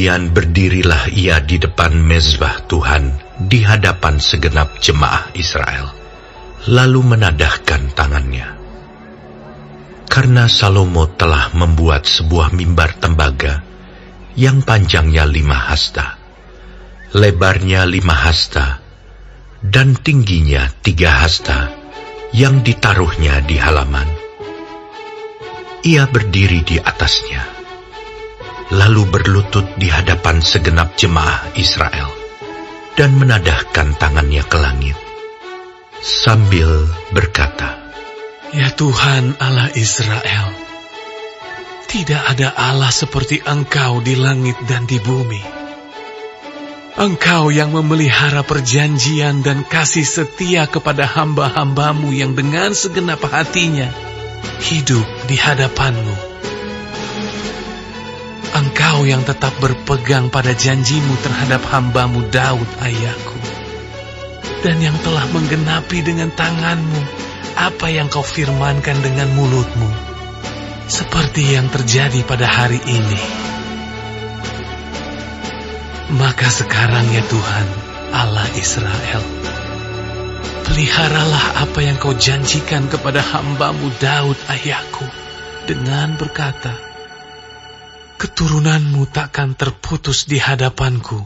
Kemudian berdirilah ia di depan mezbah Tuhan, di hadapan segenap jemaah Israel, lalu menadahkan tangannya. Karena Salomo telah membuat sebuah mimbar tembaga yang panjangnya 5 hasta, lebarnya 5 hasta, dan tingginya 3 hasta, yang ditaruhnya di halaman. Ia berdiri di atasnya, lalu berlutut di hadapan segenap jemaah Israel, dan menadahkan tangannya ke langit, sambil berkata, Ya Tuhan Allah Israel, tidak ada Allah seperti Engkau di langit dan di bumi. Engkau yang memelihara perjanjian dan kasih setia kepada hamba-hambamu yang dengan segenap hatinya hidup di hadapan-Mu. Engkau yang tetap berpegang pada janji-Mu terhadap hamba-Mu Daud ayahku, dan yang telah menggenapi dengan tangan-Mu apa yang Kau firmankan dengan mulut-Mu, seperti yang terjadi pada hari ini. Maka sekarang ya Tuhan, Allah Israel, peliharalah apa yang Kau janjikan kepada hamba-Mu Daud ayahku, dengan berkata, keturunan-Mu takkan terputus di hadapanku,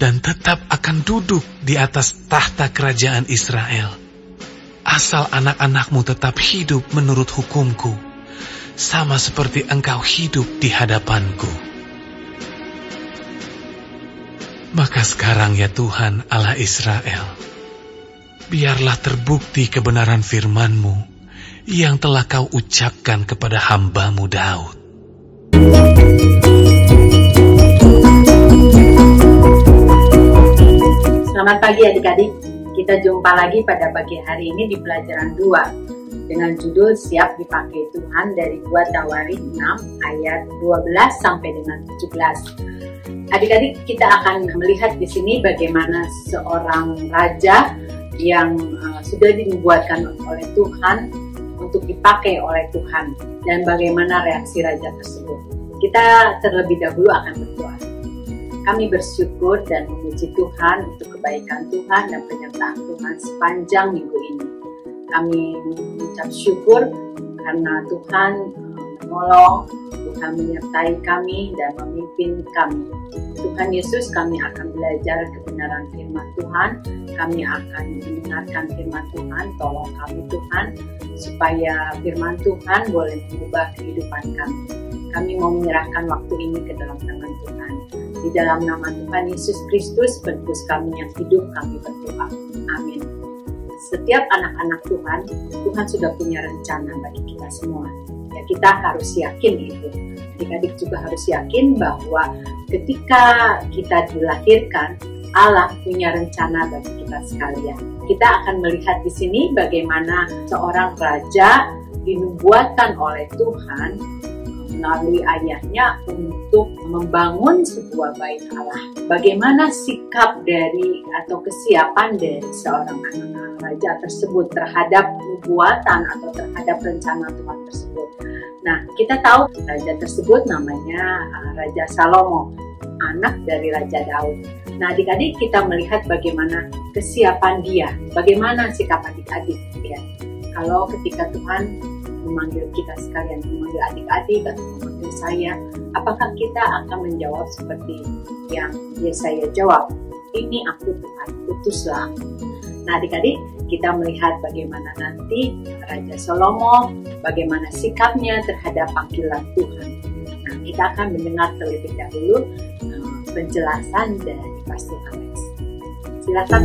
dan tetap akan duduk di atas tahta kerajaan Israel, asal anak-anak-Mu tetap hidup menurut hukum-Ku, sama seperti Engkau hidup di hadapanku. Maka sekarang ya Tuhan Allah Israel, biarlah terbukti kebenaran firman-Mu yang telah Kau ucapkan kepada hamba-Mu Daud. Selamat pagi adik-adik, kita jumpa lagi pada pagi hari ini di pelajaran 2 dengan judul Siap Dipakai Tuhan dari 2 Tawarikh 6 ayat 12 sampai dengan 17. Adik-adik, kita akan melihat di sini bagaimana seorang raja yang sudah dibuatkan oleh Tuhan untuk dipakai oleh Tuhan, dan bagaimana reaksi raja tersebut. Kita terlebih dahulu akan berdoa. Kami bersyukur dan memuji Tuhan untuk kebaikan Tuhan dan penyertaan Tuhan sepanjang minggu ini. Kami mengucap syukur karena Tuhan menolong, Tuhan menyertai kami dan memimpin kami. Tuhan Yesus, kami akan belajar kebenaran firman Tuhan, kami akan mendengarkan firman Tuhan. Tolong kami Tuhan, supaya firman Tuhan boleh mengubah kehidupan kami. Kami mau menyerahkan waktu ini ke dalam tangan Tuhan. Di dalam nama Tuhan Yesus Kristus, penebus kami yang hidup, kami berdoa. Amin. Setiap anak-anak Tuhan, Tuhan sudah punya rencana bagi kita semua. Ya, kita harus yakin itu. Adik-adik juga harus yakin bahwa ketika kita dilahirkan, Allah punya rencana bagi kita sekalian. Kita akan melihat di sini bagaimana seorang raja dinubuatkan oleh Tuhan melalui ayahnya untuk membangun sebuah bait Allah. Bagaimana sikap dari atau kesiapan dari seorang anak raja tersebut terhadap nubuatan atau terhadap rencana Tuhan tersebut. Nah, kita tahu raja tersebut namanya Raja Salomo, anak dari Raja Daud. Nah, adik-adik, kita melihat bagaimana kesiapan dia, bagaimana sikap adik-adik ya. Kalau ketika Tuhan memanggil kita sekalian, memanggil adik-adik atau memanggil saya, apakah kita akan menjawab seperti yang Yesaya jawab? Ini aku Tuhan, utuslah aku. Nah, adik-adik, kita melihat bagaimana nanti Raja Salomo, bagaimana sikapnya terhadap panggilan Tuhan. Nah, kita akan mendengar terlebih dahulu penjelasan dari Pastor Alex. Silakan.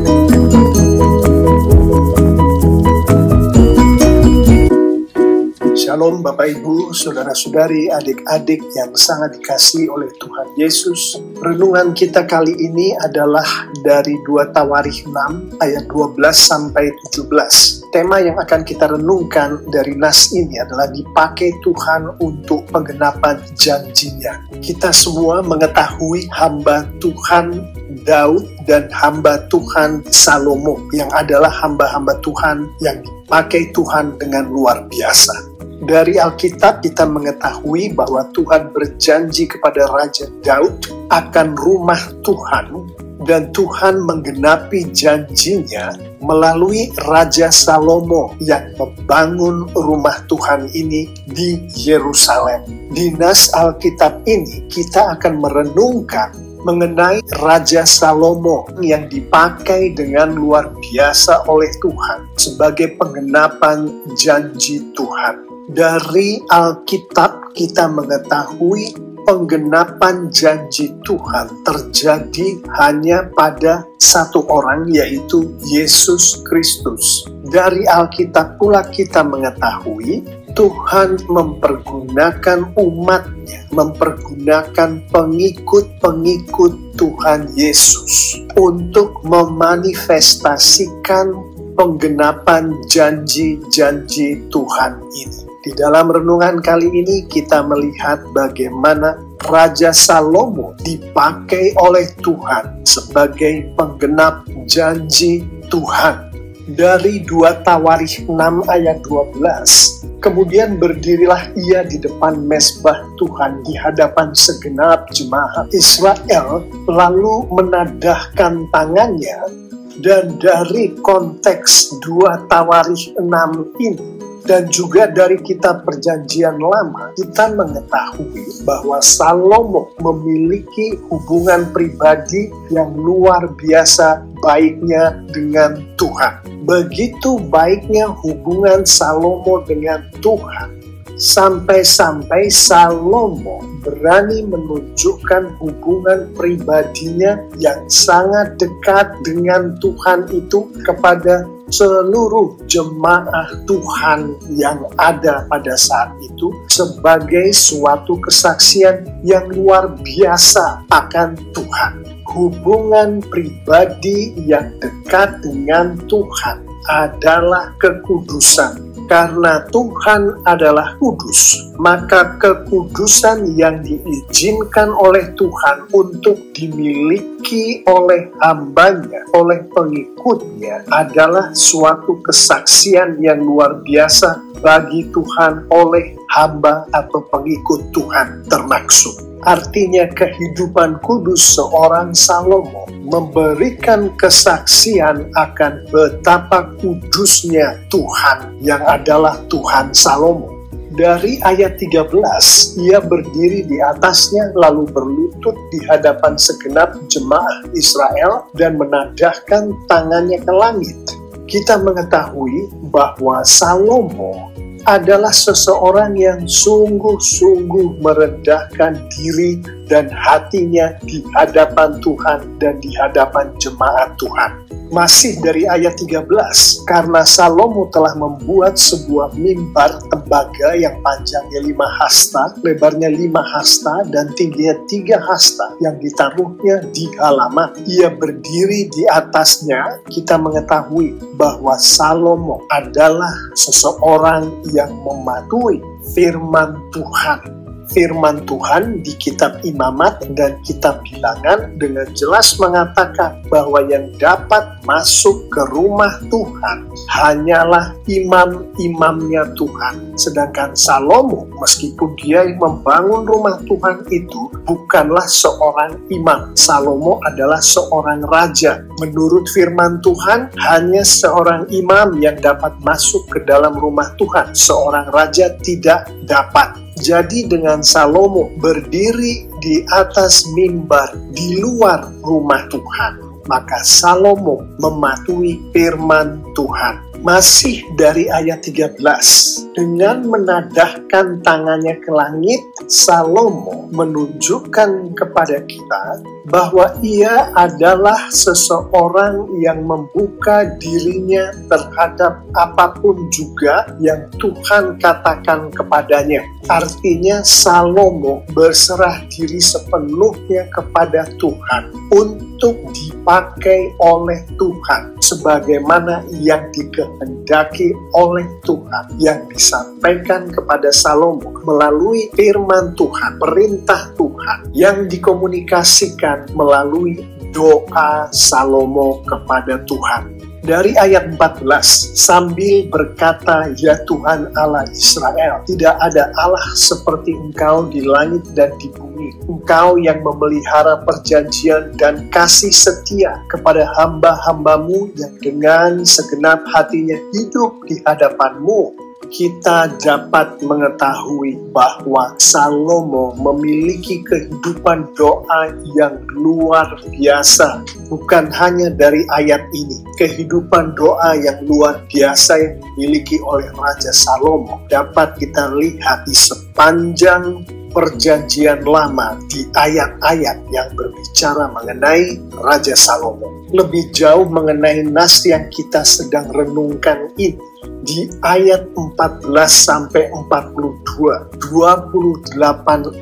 Shalom Bapak Ibu, Saudara-saudari, adik-adik yang sangat dikasihi oleh Tuhan Yesus. Renungan kita kali ini adalah dari 2 Tawarikh 6 ayat 12 sampai 17. Tema yang akan kita renungkan dari nas ini adalah dipakai Tuhan untuk penggenapan janjinya. Kita semua mengetahui hamba Tuhan Daud dan hamba Tuhan Salomo yang adalah hamba-hamba Tuhan yang dipakai Tuhan dengan luar biasa. Dari Alkitab kita mengetahui bahwa Tuhan berjanji kepada Raja Daud akan rumah Tuhan, dan Tuhan menggenapi janjinya melalui Raja Salomo yang membangun rumah Tuhan ini di Yerusalem. Di nas Alkitab ini kita akan merenungkan mengenai Raja Salomo yang dipakai dengan luar biasa oleh Tuhan sebagai penggenapan janji Tuhan. Dari Alkitab kita mengetahui penggenapan janji Tuhan terjadi hanya pada satu orang, yaitu Yesus Kristus. Dari Alkitab pula kita mengetahui Tuhan mempergunakan umatnya, mempergunakan pengikut-pengikut Tuhan Yesus untuk memanifestasikan penggenapan janji-janji Tuhan ini. Di dalam renungan kali ini kita melihat bagaimana Raja Salomo dipakai oleh Tuhan sebagai penggenap janji Tuhan. Dari 2 Tawarikh 6 ayat 12, kemudian berdirilah ia di depan mezbah Tuhan di hadapan segenap jemaat Israel, lalu menadahkan tangannya. Dan dari konteks 2 Tawarikh 6 ini, dan juga dari kitab Perjanjian Lama, kita mengetahui bahwa Salomo memiliki hubungan pribadi yang luar biasa baiknya dengan Tuhan. Begitu baiknya hubungan Salomo dengan Tuhan, sampai-sampai Salomo berani menunjukkan hubungan pribadinya yang sangat dekat dengan Tuhan itu kepada seluruh jemaah Tuhan yang ada pada saat itu sebagai suatu kesaksian yang luar biasa akan Tuhan. Hubungan pribadi yang dekat dengan Tuhan adalah kekudusan. Karena Tuhan adalah kudus, maka kekudusan yang diizinkan oleh Tuhan untuk dimiliki oleh hambanya, oleh pengikutnya, adalah suatu kesaksian yang luar biasa bagi Tuhan oleh hamba atau pengikut Tuhan termaksud. Artinya kehidupan kudus seorang Salomo memberikan kesaksian akan betapa kudusnya Tuhan yang adalah Tuhan Salomo. Dari ayat 13, ia berdiri di atasnya lalu berlutut di hadapan segenap jemaah Israel dan menadahkan tangannya ke langit. Kita mengetahui bahwa Salomo adalah seseorang yang sungguh-sungguh merendahkan diri dan hatinya di hadapan Tuhan dan di hadapan jemaat Tuhan. Masih dari ayat 13, karena Salomo telah membuat sebuah mimbar tembaga yang panjangnya 5 hasta, lebarnya 5 hasta, dan tingginya 3 hasta yang ditaruhnya di halaman. Ia berdiri di atasnya. Kita mengetahui bahwa Salomo adalah seseorang yang mematuhi firman Tuhan. Firman Tuhan di kitab Imamat dan kitab Bilangan dengan jelas mengatakan bahwa yang dapat masuk ke rumah Tuhan hanyalah imam-imamnya Tuhan. Sedangkan Salomo, meskipun dia membangun rumah Tuhan itu, bukanlah seorang imam. Salomo adalah seorang raja. Menurut firman Tuhan, hanya seorang imam yang dapat masuk ke dalam rumah Tuhan. Seorang raja tidak dapat. Jadi dengan Salomo berdiri di atas mimbar di luar rumah Tuhan, maka Salomo mematuhi firman Tuhan. Masih dari ayat 13, dengan menadahkan tangannya ke langit, Salomo menunjukkan kepada kita bahwa ia adalah seseorang yang membuka dirinya terhadap apapun juga yang Tuhan katakan kepadanya. Artinya Salomo berserah diri sepenuhnya kepada Tuhan untuk dipakai oleh Tuhan sebagaimana yang dikehendaki oleh Tuhan, yang disampaikan kepada Salomo melalui firman Tuhan, perintah Tuhan yang dikomunikasikan melalui doa Salomo kepada Tuhan. Dari ayat 14, sambil berkata, "Ya Tuhan Allah Israel, tidak ada Allah seperti Engkau di langit dan di bumi. Engkau yang memelihara perjanjian dan kasih setia kepada hamba-hambamu yang dengan segenap hatinya hidup di hadapan-Mu." Kita dapat mengetahui bahwa Salomo memiliki kehidupan doa yang luar biasa. Bukan hanya dari ayat ini, kehidupan doa yang luar biasa yang dimiliki oleh Raja Salomo dapat kita lihat di sepanjang Perjanjian Lama di ayat-ayat yang berbicara mengenai Raja Salomo. Lebih jauh mengenai nas yang kita sedang renungkan ini, di ayat 14 sampai 42, 28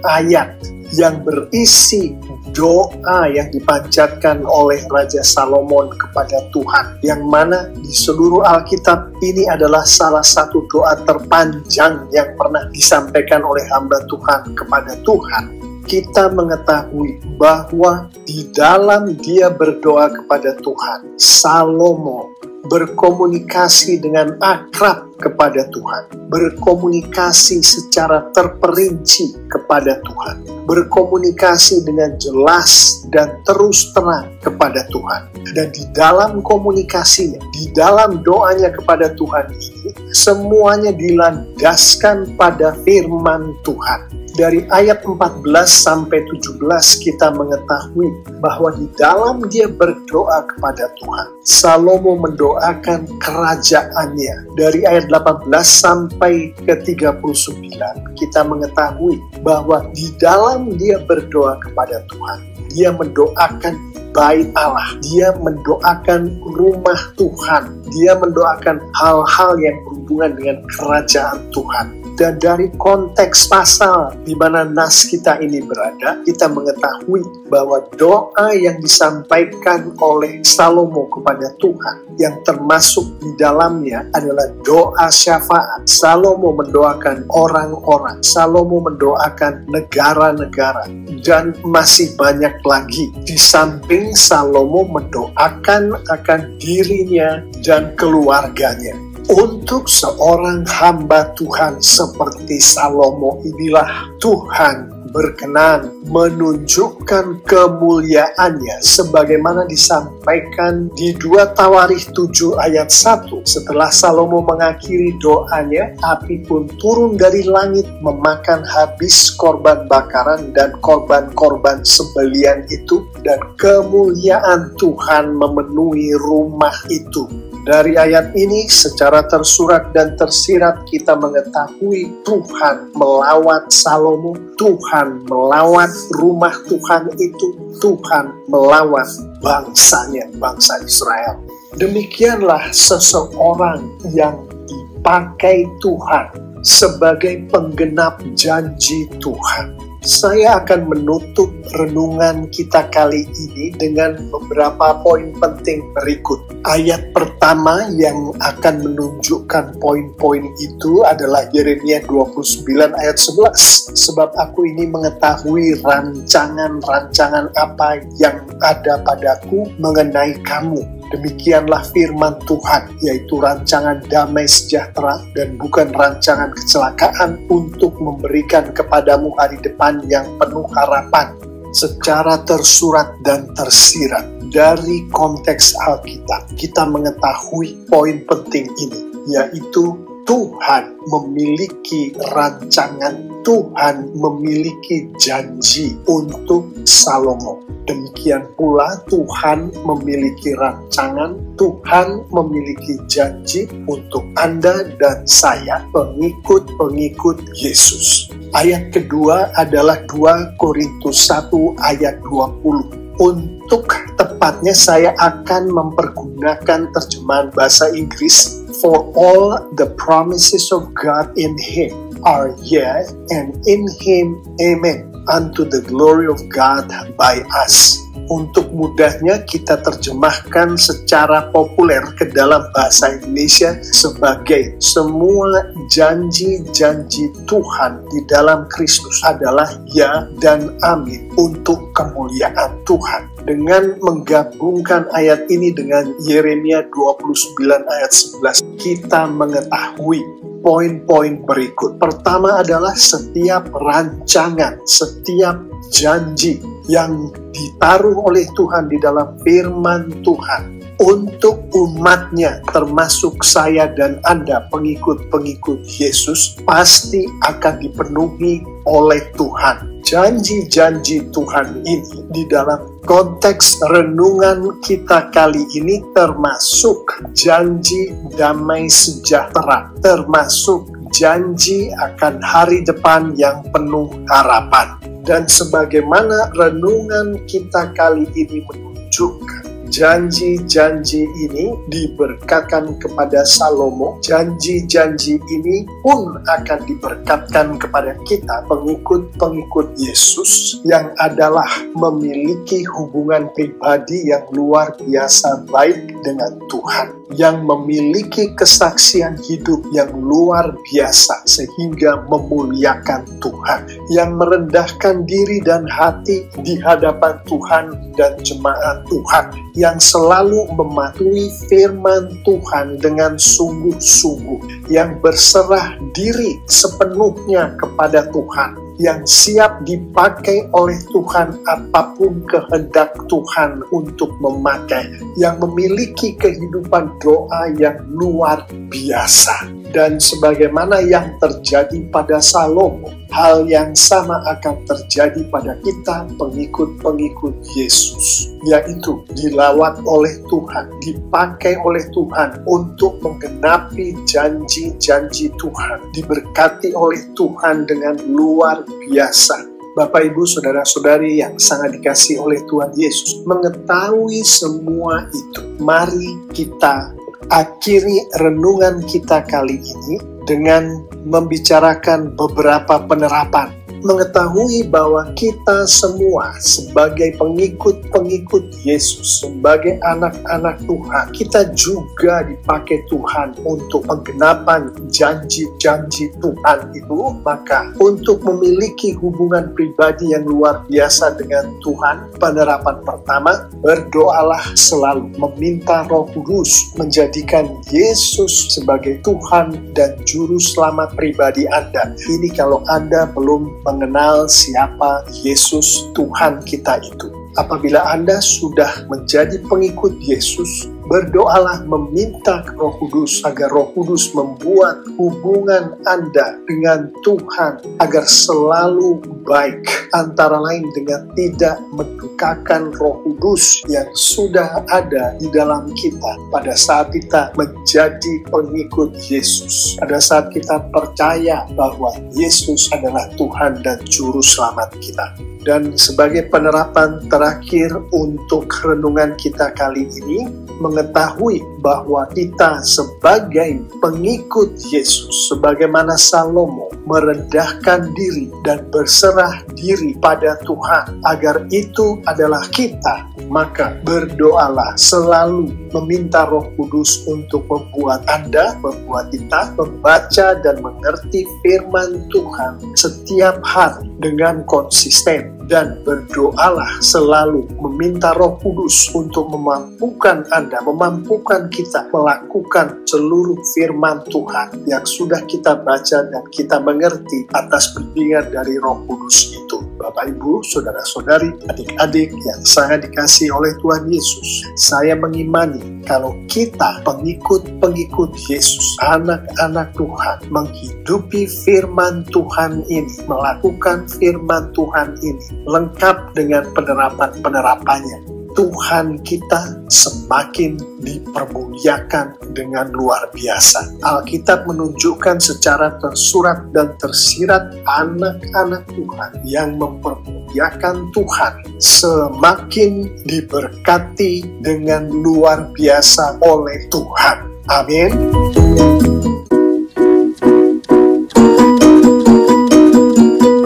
ayat yang berisi doa yang dipanjatkan oleh Raja Salomon kepada Tuhan, yang mana di seluruh Alkitab ini adalah salah satu doa terpanjang yang pernah disampaikan oleh hamba Tuhan kepada Tuhan. Kita mengetahui bahwa di dalam dia berdoa kepada Tuhan, Salomo berkomunikasi dengan akrab kepada Tuhan, berkomunikasi secara terperinci kepada Tuhan, berkomunikasi dengan jelas dan terus terang kepada Tuhan. Dan di dalam komunikasinya, di dalam doanya kepada Tuhan ini, semuanya dilandaskan pada firman Tuhan. Dari ayat 14 sampai 17 kita mengetahui bahwa di dalam dia berdoa kepada Tuhan, Salomo mendoakan kerajaannya. Dari ayat 18 sampai ke 39 kita mengetahui bahwa di dalam dia berdoa kepada Tuhan, dia mendoakan bait Allah, dia mendoakan rumah Tuhan, dia mendoakan hal-hal yang berhubungan dengan kerajaan Tuhan. Dan dari konteks pasal di mana nas kita ini berada, kita mengetahui bahwa doa yang disampaikan oleh Salomo kepada Tuhan, yang termasuk di dalamnya adalah doa syafaat. Salomo mendoakan orang-orang, Salomo mendoakan negara-negara, dan masih banyak lagi. Di samping Salomo mendoakan akan dirinya dan keluarganya. Untuk seorang hamba Tuhan seperti Salomo inilah Tuhan berkenan menunjukkan kemuliaannya sebagaimana disampaikan di 2 Tawarikh 7 ayat 1. Setelah Salomo mengakhiri doanya, api pun turun dari langit memakan habis korban bakaran dan korban-korban sembelian itu, dan kemuliaan Tuhan memenuhi rumah itu. Dari ayat ini secara tersurat dan tersirat kita mengetahui Tuhan melawat Salomo, Tuhan melawat rumah Tuhan itu, Tuhan melawat bangsanya, bangsa Israel. Demikianlah seseorang yang dipakai Tuhan sebagai penggenap janji Tuhan. Saya akan menutup renungan kita kali ini dengan beberapa poin penting berikut. Ayat pertama yang akan menunjukkan poin-poin itu adalah Yeremia 29 ayat 11. Sebab aku ini mengetahui rancangan-rancangan apa yang ada padaku mengenai kamu. Demikianlah firman Tuhan, yaitu rancangan damai sejahtera dan bukan rancangan kecelakaan, untuk memberikan kepadamu hari depan yang penuh harapan. Secara tersurat dan tersirat dari konteks Alkitab, kita mengetahui poin penting ini, yaitu Tuhan memiliki rancangan, Tuhan memiliki janji untuk Salomo. Demikian pula Tuhan memiliki rancangan, Tuhan memiliki janji untuk Anda dan saya, pengikut-pengikut Yesus. Ayat kedua adalah 2 Korintus 1 ayat 20. Untuk tepatnya saya akan mempergunakan terjemahan bahasa Inggris. For all the promises of God in Him are yes, and in Him amen, unto the glory of God by us. untuk mudahnya kita terjemahkan secara populer ke dalam bahasa Indonesia sebagai semua janji-janji Tuhan di dalam Kristus adalah ya dan amin untuk kemuliaan Tuhan. Dengan menggabungkan ayat ini dengan Yeremia 29 ayat 11, kita mengetahui poin-poin berikut. Pertama adalah setiap rancangan, setiap janji yang ditaruh oleh Tuhan di dalam firman Tuhan untuk umatnya, termasuk saya dan Anda, pengikut-pengikut Yesus, pasti akan dipenuhi oleh Tuhan. Janji-janji Tuhan ini di dalam konteks renungan kita kali ini termasuk janji damai sejahtera, termasuk janji akan hari depan yang penuh harapan. Dan sebagaimana renungan kita kali ini menunjukkan, janji-janji ini diberkatkan kepada Salomo. Janji-janji ini pun akan diberkatkan kepada kita, pengikut-pengikut Yesus, yang adalah memiliki hubungan pribadi yang luar biasa baik dengan Tuhan, yang memiliki kesaksian hidup yang luar biasa sehingga memuliakan Tuhan, yang merendahkan diri dan hati di hadapan Tuhan dan jemaat Tuhan, yang selalu mematuhi firman Tuhan dengan sungguh-sungguh, yang berserah diri sepenuhnya kepada Tuhan, yang siap dipakai oleh Tuhan apapun kehendak Tuhan untuk memakai, yang memiliki kehidupan doa yang luar biasa. Dan sebagaimana yang terjadi pada Salomo, hal yang sama akan terjadi pada kita, pengikut-pengikut Yesus, yaitu dilawat oleh Tuhan, dipakai oleh Tuhan untuk menggenapi janji-janji Tuhan, diberkati oleh Tuhan dengan luar biasa. Bapak, Ibu, Saudara-saudari yang sangat dikasihi oleh Tuhan Yesus, mengetahui semua itu, mari kita akhiri renungan kita kali ini dengan membicarakan beberapa penerapan. Mengetahui bahwa kita semua sebagai pengikut-pengikut Yesus, sebagai anak-anak Tuhan, kita juga dipakai Tuhan untuk penggenapan janji-janji Tuhan itu. Maka untuk memiliki hubungan pribadi yang luar biasa dengan Tuhan, penerapan pertama, berdoalah selalu, meminta Roh Kudus menjadikan Yesus sebagai Tuhan dan Juru Selamat pribadi Anda. Ini kalau Anda belum mengenal siapa Yesus Tuhan kita itu. Apabila Anda sudah menjadi pengikut Yesus, berdoalah meminta Roh Kudus agar Roh Kudus membuat hubungan Anda dengan Tuhan agar selalu baik, antara lain dengan tidak mendukakan Roh Kudus yang sudah ada di dalam kita pada saat kita menjadi pengikut Yesus, pada saat kita percaya bahwa Yesus adalah Tuhan dan Juru Selamat kita. Dan sebagai penerapan terakhir untuk renungan kita kali ini, mengetahui bahwa kita sebagai pengikut Yesus, sebagaimana Salomo merendahkan diri dan berserah diri pada Tuhan, agar itu adalah kita, maka berdoalah selalu meminta Roh Kudus untuk membuat Anda, membuat kita membaca dan mengerti firman Tuhan setiap hari dengan konsisten. Dan berdoalah selalu meminta Roh Kudus untuk memampukan Anda, memampukan kita melakukan seluruh firman Tuhan yang sudah kita baca dan kita mengerti atas bimbingan dari Roh Kudus itu. Bapak, Ibu, Saudara-saudari, adik-adik yang sangat dikasihi oleh Tuhan Yesus, saya mengimani kalau kita pengikut-pengikut Yesus, anak-anak Tuhan, menghidupi firman Tuhan ini, melakukan firman Tuhan ini, lengkap dengan penerapan-penerapannya, Tuhan kita semakin dipermuliakan dengan luar biasa. Alkitab menunjukkan secara tersurat dan tersirat anak-anak Tuhan yang mempermuliakan Tuhan semakin diberkati dengan luar biasa oleh Tuhan. Amin.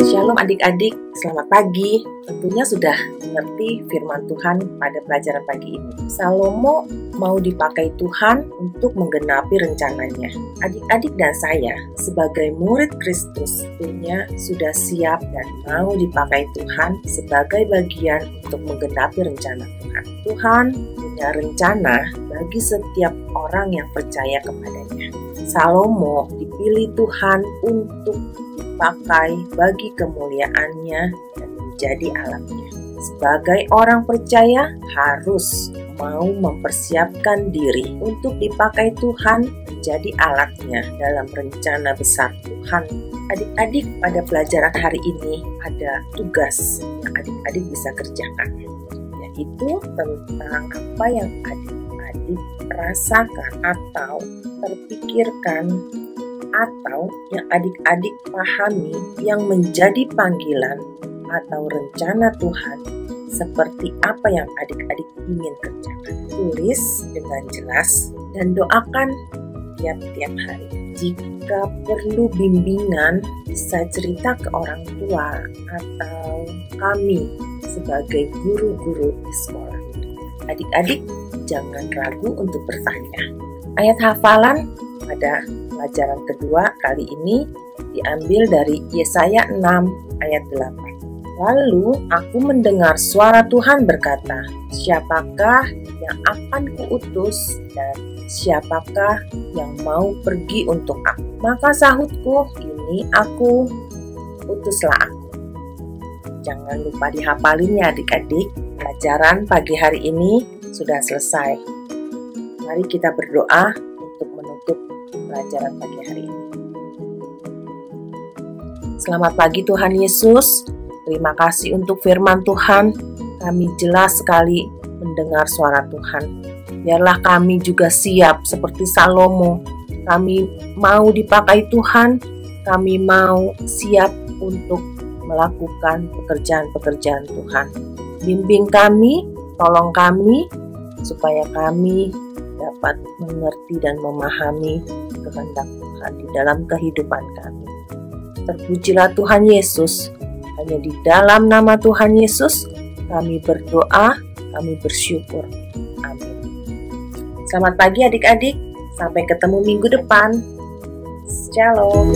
Shalom adik adik-adik, selamat pagi. Tentunya sudah mengerti firman Tuhan pada pelajaran pagi ini. Salomo mau dipakai Tuhan untuk menggenapi rencananya. Adik-adik dan saya sebagai murid Kristus tentunya sudah siap dan mau dipakai Tuhan sebagai bagian untuk menggenapi rencana Tuhan. Tuhan punya rencana bagi setiap orang yang percaya kepadanya. Salomo dipilih Tuhan untuk dipakai bagi kemuliaannya dan menjadi alatnya. Sebagai orang percaya harus mau mempersiapkan diri untuk dipakai Tuhan menjadi alatnya dalam rencana besar Tuhan. Adik-adik, pada pelajaran hari ini ada tugas yang adik-adik bisa kerjakan, yaitu tentang apa yang adik-adik rasakan atau terpikirkan atau yang adik-adik pahami yang menjadi panggilan atau rencana Tuhan, seperti apa yang adik-adik ingin kerjakan. Tulis dengan jelas dan doakan tiap-tiap hari. Jika perlu bimbingan, bisa cerita ke orang tua atau kami sebagai guru-guru di sekolah. Adik-adik jangan ragu untuk bertanya. Ayat hafalan pada pelajaran kedua kali ini diambil dari Yesaya 6 ayat 8. Lalu aku mendengar suara Tuhan berkata, siapakah yang akan kuutus dan siapakah yang mau pergi untuk aku? Maka sahutku, ini aku, utuslah aku. Jangan lupa dihafalinnya adik-adik. Pelajaran pagi hari ini sudah selesai. Mari kita berdoa untuk menutup pelajaran pagi hari ini. Selamat pagi Tuhan Yesus. Terima kasih untuk firman Tuhan. Kami jelas sekali mendengar suara Tuhan. Biarlah kami juga siap seperti Salomo. Kami mau dipakai Tuhan. Kami mau siap untuk melakukan pekerjaan-pekerjaan Tuhan. Bimbing kami, tolong kami, supaya kami dapat mengerti dan memahami kehendak Tuhan di dalam kehidupan kami. Terpujilah Tuhan Yesus. Hanya di dalam nama Tuhan Yesus kami berdoa, kami bersyukur. Amin. Selamat pagi adik-adik. Sampai ketemu minggu depan. Shalom.